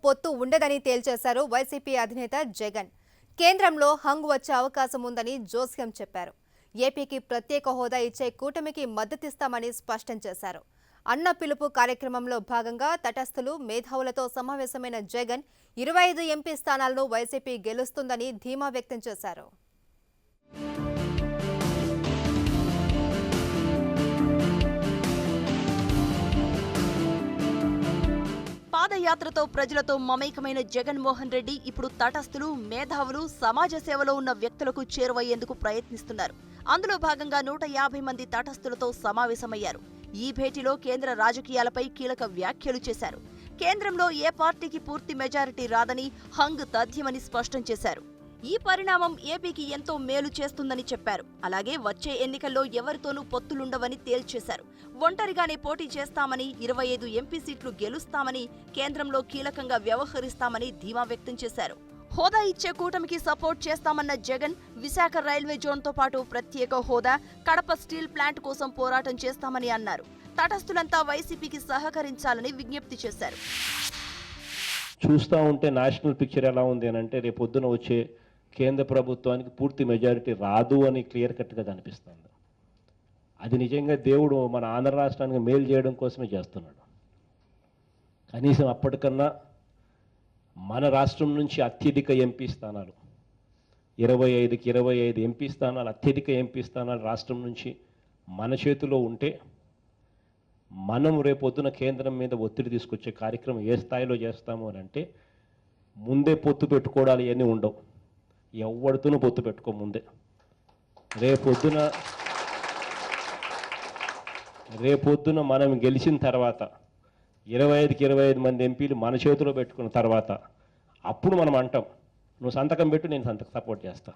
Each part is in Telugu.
పొత్తు ఉండదని తేల్చేశారు వైసీపీ అధినేత జగన్. కేంద్రంలో హంగ్ వచ్చే అవకాశం ఉందని జోస్యం చెప్పారు. ఏపీకి ప్రత్యేక హోదా ఇచ్చే కూటమికి మద్దతిస్తామని స్పష్టం చేశారు. అన్న పిలుపు కార్యక్రమంలో భాగంగా తటస్థులు, మేధావులతో సమావేశమైన జగన్ 25 ఎంపీ స్థానాలను వైసీపీ గెలుస్తుందని ధీమా వ్యక్తం చేశారు. పాదయాత్రతో ప్రజలతో మమేకమైన జగన్మోహన్ రెడ్డి ఇప్పుడు తటస్థులు, మేధావులు, సమాజ సేవలో ఉన్న వ్యక్తులకు చేరువయ్యేందుకు ప్రయత్నిస్తున్నారు. అందులో భాగంగా 150 మంది తటస్థులతో సమావేశమయ్యారు. ఈ భేటీలో కేంద్ర రాజకీయాలపై కీలక వ్యాఖ్యలు చేశారు. కేంద్రంలో ఏ పార్టీకి పూర్తి మెజారిటీ రాదని, హంగ్ తథ్యమని స్పష్టం చేశారు. ఈ పరిణామం ఏపీకి ఎంతో మేలు చేస్తుందని చెప్పారు. అలాగే వచ్చే ఎన్నికల్లో ఎవరితోనూ పొత్తులుండవని తేల్చేశారు. ఒంటరిగానే పోటీ చేస్తామని, 25 ఎంపీ సీట్లు గెలుస్తామని, కేంద్రంలో కీలకంగా వ్యవహరిస్తామని ధీమా వ్యక్తం చేశారు. హోదా ఇచ్చే కూటమికి సపోర్ట్ చేస్తామన్న జగన్ విశాఖ రైల్వే జోన్తో పాటు ప్రత్యేక హోదా, కడప స్టీల్ ప్లాంట్ కోసం పోరాటం చేస్తామని అన్నారు. తటస్థులంతా వైసీపీకి సహకరించాలని విజ్ఞప్తి చేశారు. చూస్తూ ఉంటే నేషనల్ పిక్చర్ ఎలా ఉంది అని అంటే రేపొద్దున వచ్చే కేంద్ర ప్రభుత్వానికి పూర్తి మెజారిటీ రాదు అని క్లియర్ కట్గా కనిపిస్తుంది. అది నిజంగా దేవుడు మన ఆంధ్ర రాష్ట్రానికి మేలు చేయడం కోసమే చేస్తున్నాడు. కనీసం అప్పటికన్నా మన రాష్ట్రం నుంచి అత్యధిక ఎంపీ స్థానాలు 25కి 25 ఎంపీ స్థానాలు, అత్యధిక ఎంపీ స్థానాలు రాష్ట్రం నుంచి మన చేతిలో ఉంటే మనం రేపొద్దున కేంద్రం మీద ఒత్తిడి తీసుకొచ్చే కార్యక్రమం ఏ స్థాయిలో చేస్తాము అని అంటే ముందే పొత్తు పెట్టుకోవడాలు ఇవన్నీ ఉండవు. ఎవరితోనూ పొత్తు పెట్టుకో ముందే. రేపొద్దున మనం గెలిచిన తర్వాత 25కి 25 మంది ఎంపీలు మన చేతిలో పెట్టుకున్న తర్వాత అప్పుడు మనం అంటాం, నువ్వు సంతకం పెట్టు, నేను సపోర్ట్ చేస్తా.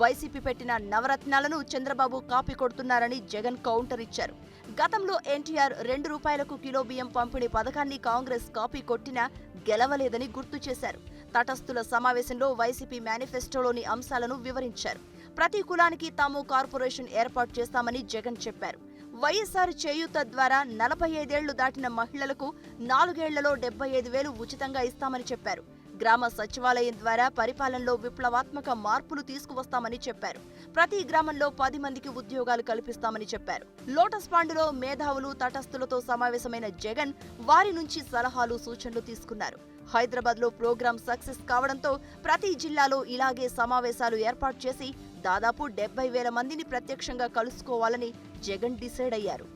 వైసీపీ పెట్టిన నవరత్నాలను చంద్రబాబు కాపీ కొడుతున్నారని జగన్ కౌంటర్ ఇచ్చారు. గతంలో ఎన్టీఆర్ 2 రూపాయలకు కిలో బియ్యం పంపిణీ పథకాన్ని కాంగ్రెస్ కాపీ కొట్టినా గెలవలేదని గుర్తు చేశారు. తటస్థుల సమావేశంలో వైసీపీ మేనిఫెస్టోలోని అంశాలను వివరించారు. ప్రతి కులానికి తాము కార్పొరేషన్ ఏర్పాటు చేస్తామని జగన్ చెప్పారు. వైఎస్ఆర్ చేయూత ద్వారా 45 ఏళ్లు దాటిన మహిళలకు 4 ఏళ్లలో 75,000 ఉచితంగా ఇస్తామని చెప్పారు. గ్రామ సచివాలయం ద్వారా పరిపాలనలో విప్లవాత్మక మార్పులు తీసుకువస్తామని చెప్పారు. ప్రతి గ్రామంలో 10 మందికి ఉద్యోగాలు కల్పిస్తామని చెప్పారు. లోటస్ పాండులో మేధావులు, తటస్థులతో సమావేశమైన జగన్ వారి నుంచి సలహాలు, సూచనలు తీసుకున్నారు. హైదరాబాద్ లో ప్రోగ్రాం సక్సెస్ కావడంతో ప్రతి జిల్లాలో ఇలాగే సమావేశాలు ఏర్పాటు చేసి దాదాపు 70,000 మందిని ప్రత్యక్షంగా కలుసుకోవాలని జగన్ డిసైడ్ అయ్యారు.